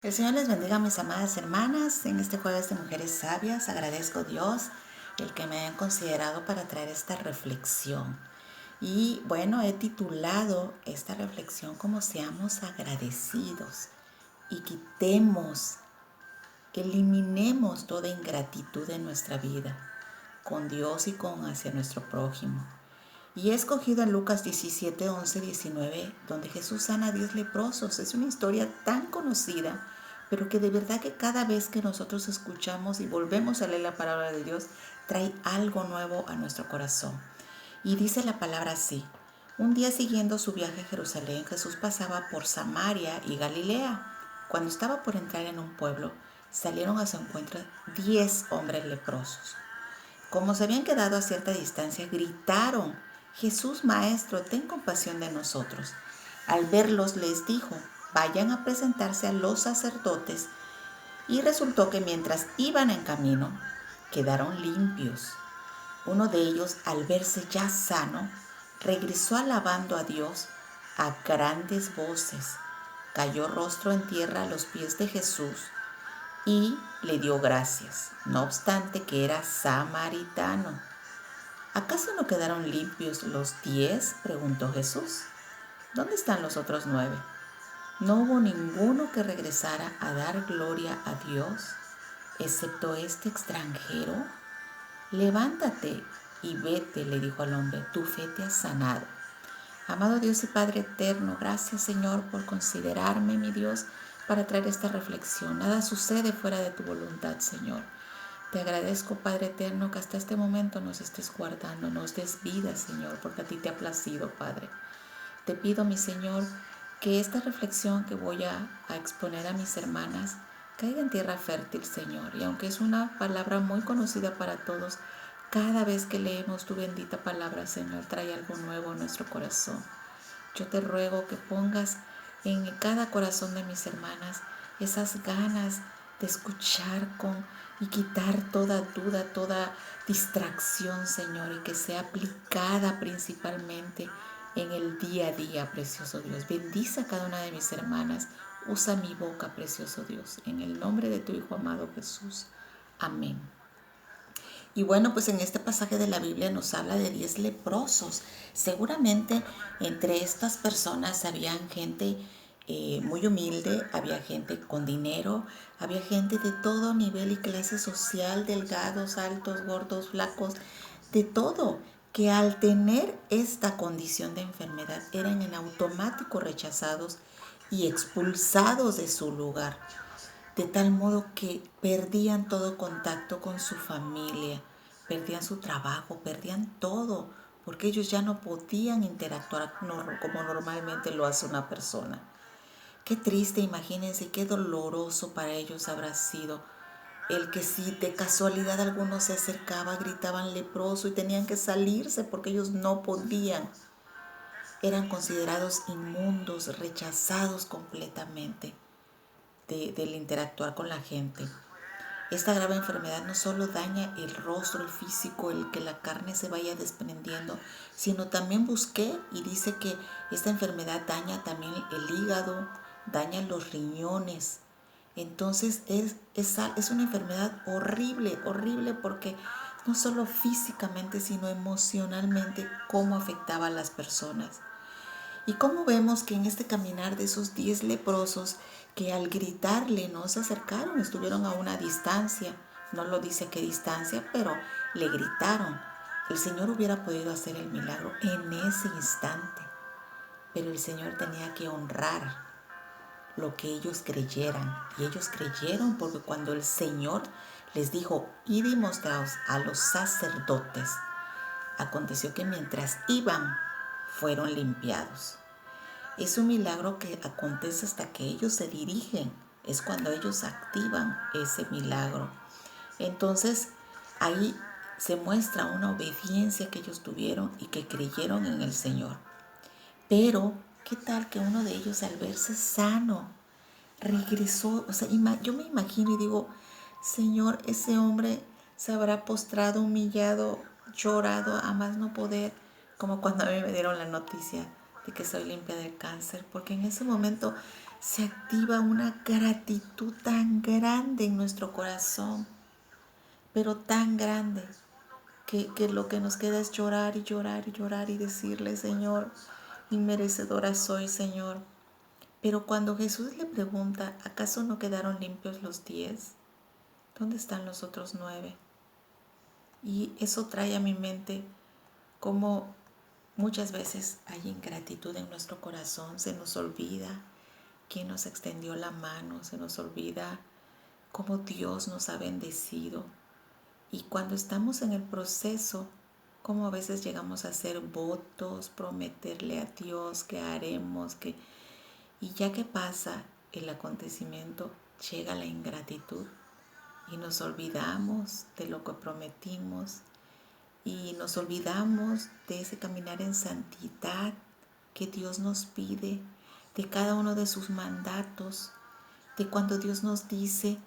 El Señor les bendiga, mis amadas hermanas. En este jueves de Mujeres Sabias agradezco a Dios el que me hayan considerado para traer esta reflexión. Y bueno, he titulado esta reflexión como seamos agradecidos y eliminemos toda ingratitud en nuestra vida, con Dios y con hacia nuestro prójimo. Y he escogido en Lucas 17, 11, 19, donde Jesús sana a 10 leprosos. Es una historia tan conocida, pero que de verdad que cada vez que nosotros escuchamos y volvemos a leer la palabra de Dios, trae algo nuevo a nuestro corazón. Y dice la palabra así: un día siguiendo su viaje a Jerusalén, Jesús pasaba por Samaria y Galilea. Cuando estaba por entrar en un pueblo, salieron a su encuentro 10 hombres leprosos. Como se habían quedado a cierta distancia, gritaron: Jesús, Maestro, ten compasión de nosotros. Al verlos les dijo: vayan a presentarse a los sacerdotes. Y resultó que mientras iban en camino, quedaron limpios. Uno de ellos, al verse ya sano, regresó alabando a Dios a grandes voces. Cayó rostro en tierra a los pies de Jesús y le dio gracias, no obstante que era samaritano. ¿Acaso no quedaron limpios los 10?, preguntó Jesús. ¿Dónde están los otros 9? ¿No hubo ninguno que regresara a dar gloria a Dios, excepto este extranjero? Levántate y vete, le dijo al hombre, tu fe te ha sanado. Amado Dios y Padre eterno, gracias Señor por considerarme, mi Dios, para traer esta reflexión. Nada sucede fuera de tu voluntad, Señor. Te agradezco, Padre eterno, que hasta este momento nos estés guardando, nos des vida, Señor, porque a ti te ha placido, Padre. Te pido, mi Señor, que esta reflexión que voy a exponer a mis hermanas caiga en tierra fértil, Señor. Y aunque es una palabra muy conocida para todos, cada vez que leemos tu bendita palabra, Señor, trae algo nuevo en nuestro corazón. Yo te ruego que pongas en cada corazón de mis hermanas esas ganas de escuchar y quitar toda duda, toda distracción, Señor, y que sea aplicada principalmente en el día a día, precioso Dios. Bendice a cada una de mis hermanas. Usa mi boca, precioso Dios, en el nombre de tu Hijo amado Jesús. Amén. Y bueno, pues en este pasaje de la Biblia nos habla de 10 leprosos. Seguramente entre estas personas había gente muy humilde, había gente con dinero, había gente de todo nivel y clase social, delgados, altos, gordos, flacos, de todo, que al tener esta condición de enfermedad eran en automático rechazados y expulsados de su lugar, de tal modo que perdían todo contacto con su familia, perdían su trabajo, perdían todo, porque ellos ya no podían interactuar como normalmente lo hace una persona. Qué triste, imagínense, qué doloroso para ellos habrá sido el que si de casualidad alguno se acercaba, gritaban leproso y tenían que salirse porque ellos no podían. Eran considerados inmundos, rechazados completamente del interactuar con la gente. Esta grave enfermedad no solo daña el rostro, el físico, el que la carne se vaya desprendiendo, sino también busqué y dice que esta enfermedad daña también el hígado, daña los riñones. Entonces es una enfermedad horrible, horrible, porque no solo físicamente, sino emocionalmente, cómo afectaba a las personas. Y cómo vemos que en este caminar de esos 10 leprosos, que al gritarle no se acercaron, estuvieron a una distancia, no lo dice a qué distancia, pero le gritaron. El Señor hubiera podido hacer el milagro en ese instante, pero el Señor tenía que honrar lo que ellos creyeran. Y ellos creyeron porque cuando el Señor les dijo: id y mostraos a los sacerdotes, aconteció que mientras iban, fueron limpiados. Es un milagro que acontece hasta que ellos se dirigen. Es cuando ellos activan ese milagro. Entonces, ahí se muestra una obediencia que ellos tuvieron y que creyeron en el Señor. Pero, ¿qué tal que uno de ellos, al verse sano, regresó? O sea, yo me imagino y digo: Señor, ese hombre se habrá postrado, humillado, llorado a más no poder, como cuando a mí me dieron la noticia de que soy limpia del cáncer, porque en ese momento se activa una gratitud tan grande en nuestro corazón, pero tan grande que lo que nos queda es llorar y llorar y llorar y decirle, Señor, inmerecedora soy, Señor. Pero cuando Jesús le pregunta, ¿acaso no quedaron limpios los 10? ¿Dónde están los otros 9? Y eso trae a mi mente cómo muchas veces hay ingratitud en nuestro corazón, se nos olvida quién nos extendió la mano, se nos olvida cómo Dios nos ha bendecido. Y cuando estamos en el proceso, cómo a veces llegamos a hacer votos, prometerle a Dios que haremos, y ya que pasa el acontecimiento, llega la ingratitud y nos olvidamos de lo que prometimos y nos olvidamos de ese caminar en santidad que Dios nos pide, de cada uno de sus mandatos, de cuando Dios nos dice,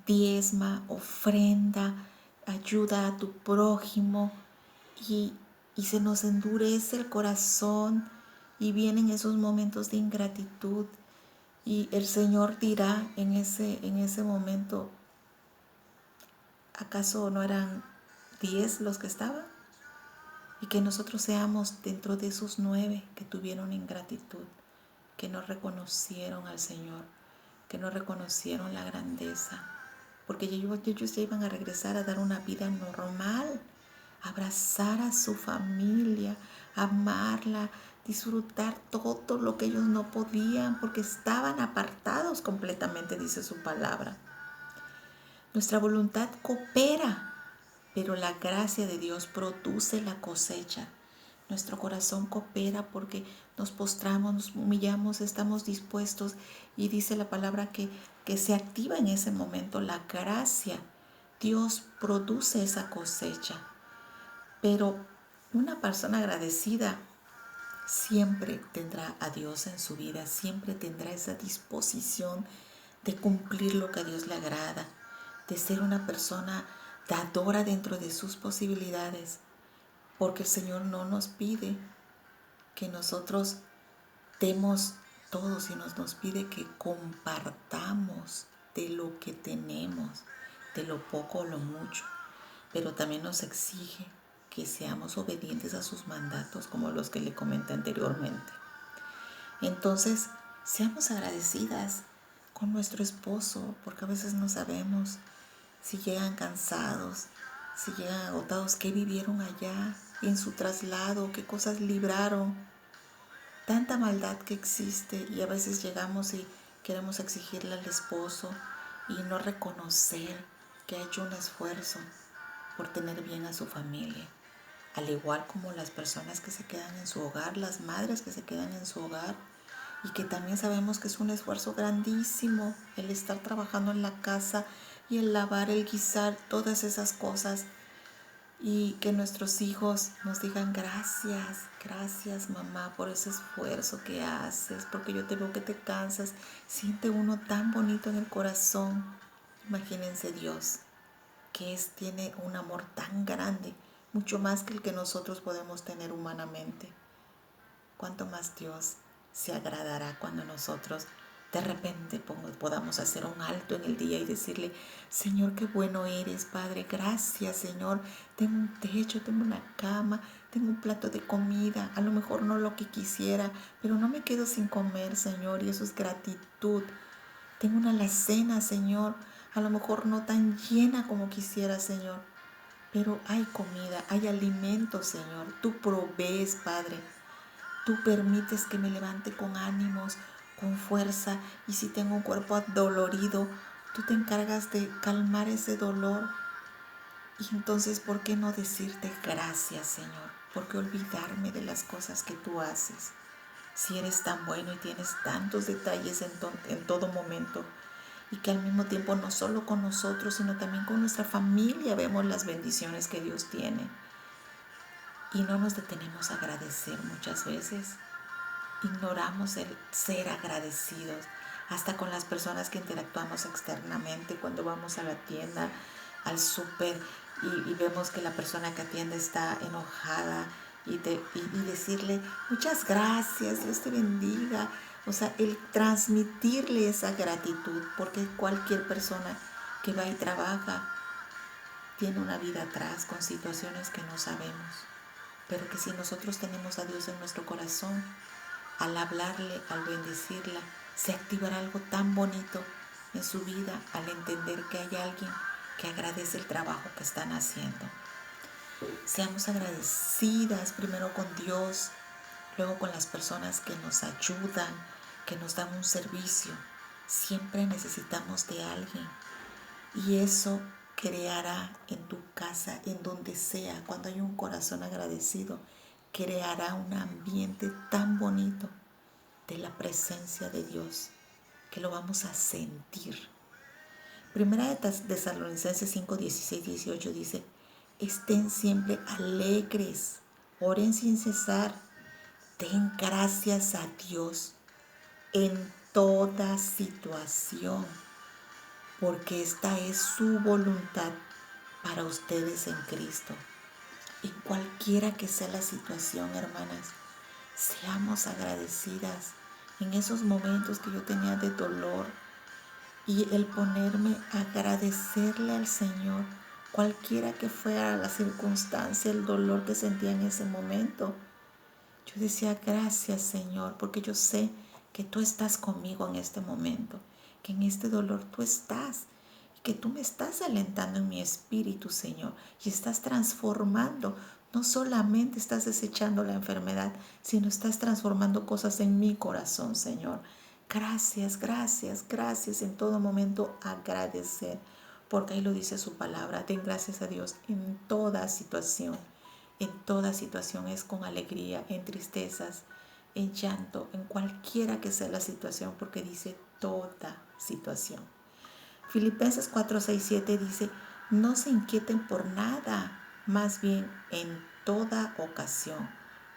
diezma, ofrenda, ayuda a tu prójimo, y, y se nos endurece el corazón y vienen esos momentos de ingratitud y el Señor dirá en ese momento, ¿acaso no eran 10 los que estaban? Y que nosotros seamos dentro de esos 9 que tuvieron ingratitud, que no reconocieron al Señor, que no reconocieron la grandeza, porque ellos ya iban a regresar a dar una vida normal, abrazar a su familia, amarla, disfrutar todo lo que ellos no podían, porque estaban apartados completamente, dice su palabra. Nuestra voluntad coopera, pero la gracia de Dios produce la cosecha. Nuestro corazón coopera porque nos postramos, nos humillamos, estamos dispuestos, y dice la palabra que se activa en ese momento la gracia. Dios produce esa cosecha. Pero una persona agradecida siempre tendrá a Dios en su vida, siempre tendrá esa disposición de cumplir lo que a Dios le agrada, de ser una persona dadora dentro de sus posibilidades, porque el Señor no nos pide que nosotros demos todo, sino nos pide que compartamos de lo que tenemos, de lo poco o lo mucho, pero también nos exige que seamos obedientes a sus mandatos, como los que le comenté anteriormente. Entonces, seamos agradecidas con nuestro esposo, porque a veces no sabemos si llegan cansados, si llegan agotados, qué vivieron allá en su traslado, qué cosas libraron. Tanta maldad que existe, y a veces llegamos y queremos exigirle al esposo y no reconocer que ha hecho un esfuerzo por tener bien a su familia. Al igual como las personas que se quedan en su hogar, las madres que se quedan en su hogar, y que también sabemos que es un esfuerzo grandísimo el estar trabajando en la casa y el lavar, el guisar, todas esas cosas, y que nuestros hijos nos digan gracias, gracias mamá por ese esfuerzo que haces, porque yo te veo que te cansas. Siente uno tan bonito en el corazón. Imagínense Dios, que tiene un amor tan grande, mucho más que el que nosotros podemos tener humanamente. ¿Cuánto más Dios se agradará cuando nosotros de repente podamos hacer un alto en el día y decirle, Señor, qué bueno eres, Padre, gracias, Señor, tengo un techo, tengo una cama, tengo un plato de comida, a lo mejor no lo que quisiera, pero no me quedo sin comer, Señor, y eso es gratitud. Tengo una alacena, Señor, a lo mejor no tan llena como quisiera, Señor, pero hay comida, hay alimento, Señor, tú provees, Padre. Tú permites que me levante con ánimos, con fuerza, y si tengo un cuerpo adolorido, tú te encargas de calmar ese dolor. Y entonces, ¿por qué no decirte gracias, Señor? ¿Por qué olvidarme de las cosas que tú haces? Si eres tan bueno y tienes tantos detalles en todo momento, y que al mismo tiempo no solo con nosotros, sino también con nuestra familia vemos las bendiciones que Dios tiene. Y no nos detenemos a agradecer muchas veces. Ignoramos el ser agradecidos, hasta con las personas que interactuamos externamente, cuando vamos a la tienda, al súper, y vemos que la persona que atiende está enojada, y decirle muchas gracias, Dios te bendiga, O sea, el transmitirle esa gratitud, porque cualquier persona que va y trabaja tiene una vida atrás con situaciones que no sabemos, pero que si nosotros tenemos a Dios en nuestro corazón, al hablarle, al bendecirla, se activará algo tan bonito en su vida al entender que hay alguien que agradece el trabajo que están haciendo. Seamos agradecidas primero con Dios, luego con las personas que nos ayudan, que nos dan un servicio. Siempre necesitamos de alguien y eso creará en tu casa, en donde sea, cuando hay un corazón agradecido, creará un ambiente tan bonito de la presencia de Dios que lo vamos a sentir. Primera de Tesalonicenses 5, 16, 18 dice: estén siempre alegres, oren sin cesar, den gracias a Dios en toda situación, porque esta es su voluntad para ustedes en Cristo. Y cualquiera que sea la situación, hermanas, seamos agradecidas en esos momentos que yo tenía de dolor y el ponerme a agradecerle al Señor, cualquiera que fuera la circunstancia, el dolor que sentía en ese momento. Yo decía: gracias, Señor, porque yo sé que tú estás conmigo en este momento, que en este dolor tú estás, que tú me estás alentando en mi espíritu, Señor, y estás transformando. No solamente estás desechando la enfermedad, sino estás transformando cosas en mi corazón, Señor. Gracias, gracias, gracias. En todo momento agradecer, porque ahí lo dice su palabra. Den gracias a Dios en toda situación. En toda situación es con alegría, en tristezas, en llanto, en cualquiera que sea la situación, porque dice toda situación. Filipenses 4, 6, 7 dice: no se inquieten por nada, más bien en toda ocasión,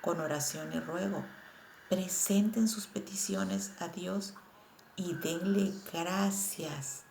con oración y ruego, presenten sus peticiones a Dios y denle gracias.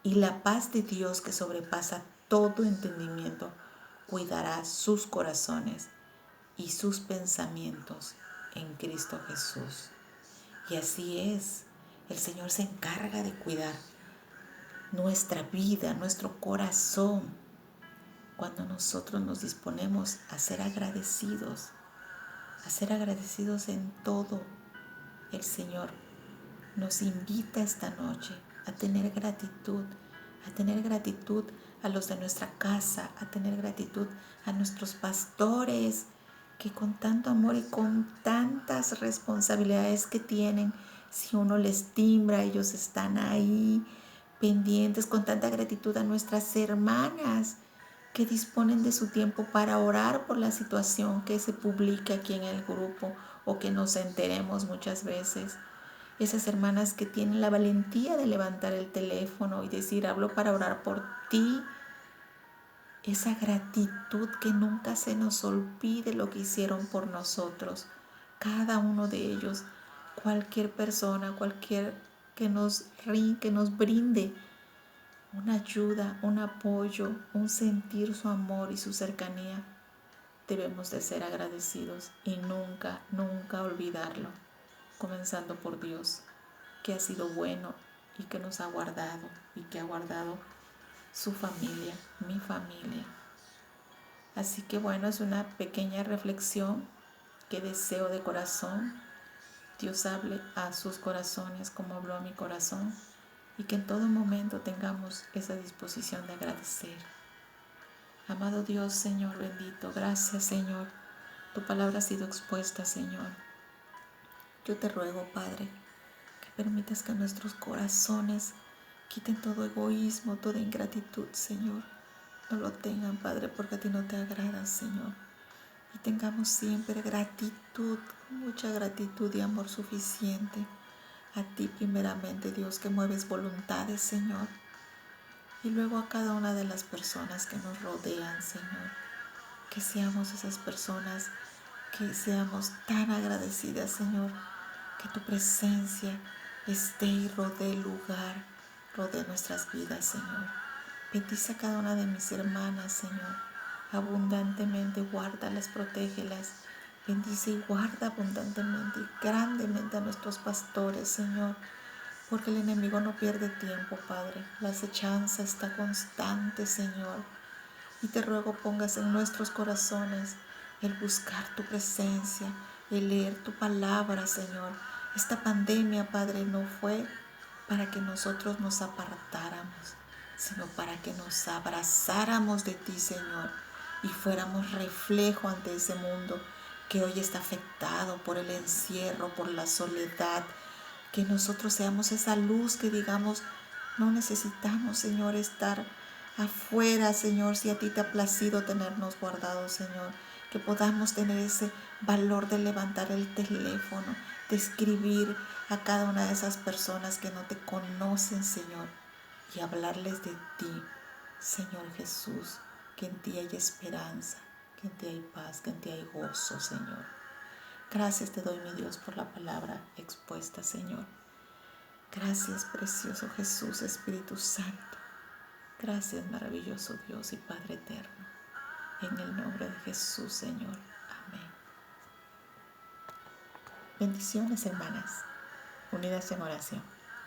Y la paz de Dios, que sobrepasa todo entendimiento, cuidará sus corazones y sus pensamientos en Cristo Jesús. Y así es, el Señor se encarga de cuidar nuestra vida, nuestro corazón, cuando nosotros nos disponemos a ser agradecidos en todo. El Señor nos invita esta noche a tener gratitud a los de nuestra casa, a tener gratitud a nuestros pastores, que con tanto amor y con tantas responsabilidades que tienen, si uno les timbra, ellos están ahí pendientes. Con tanta gratitud a nuestras hermanas que disponen de su tiempo para orar por la situación que se publica aquí en el grupo o que nos enteremos muchas veces. Esas hermanas que tienen la valentía de levantar el teléfono y decir: hablo para orar por ti. Esa gratitud, que nunca se nos olvide lo que hicieron por nosotros. Cada uno de ellos, cualquier persona, cualquier que nos brinde una ayuda, un apoyo, un sentir su amor y su cercanía, debemos de ser agradecidos y nunca, nunca olvidarlo, comenzando por Dios, que ha sido bueno y que nos ha guardado y que ha guardado su familia, mi familia. Así que bueno, es una pequeña reflexión que deseo de corazón Dios hable a sus corazones como habló a mi corazón, y que en todo momento tengamos esa disposición de agradecer. Amado Dios, Señor bendito, gracias, Señor. Tu palabra ha sido expuesta, Señor. Yo te ruego, Padre, que permitas que nuestros corazones quiten todo egoísmo, toda ingratitud, Señor. No lo tengan, Padre, porque a ti no te agrada, Señor. Y tengamos siempre gratitud, mucha gratitud y amor suficiente a ti primeramente, Dios, que mueves voluntades, Señor. Y luego a cada una de las personas que nos rodean, Señor. Que seamos esas personas, que seamos tan agradecidas, Señor, que tu presencia esté y rodee el lugar, rodee nuestras vidas, Señor. Bendice a cada una de mis hermanas, Señor. Abundantemente guárdalas, protégelas Bendice y guarda abundantemente y grandemente a nuestros pastores, Señor, porque el enemigo no pierde tiempo, Padre. La acechanza está constante, Señor. Y te ruego pongas en nuestros corazones el buscar tu presencia, el leer tu palabra, Señor. Esta pandemia, Padre, no fue para que nosotros nos apartáramos, sino para que nos abrazáramos de ti, Señor, y fuéramos reflejo ante ese mundo que hoy está afectado por el encierro, por la soledad. Que nosotros seamos esa luz que digamos, no necesitamos, Señor, estar afuera, Señor, si a ti te ha placido tenernos guardados, Señor. Que podamos tener ese valor de levantar el teléfono, de escribir a cada una de esas personas que no te conocen, Señor, y hablarles de ti, Señor Jesús, que en ti hay esperanza, que en ti hay paz, que en ti hay gozo, Señor. Gracias te doy, mi Dios, por la palabra expuesta, Señor. Gracias, precioso Jesús, Espíritu Santo. Gracias, maravilloso Dios y Padre eterno. En el nombre de Jesús, Señor. Amén. Bendiciones, hermanas, unidas en oración.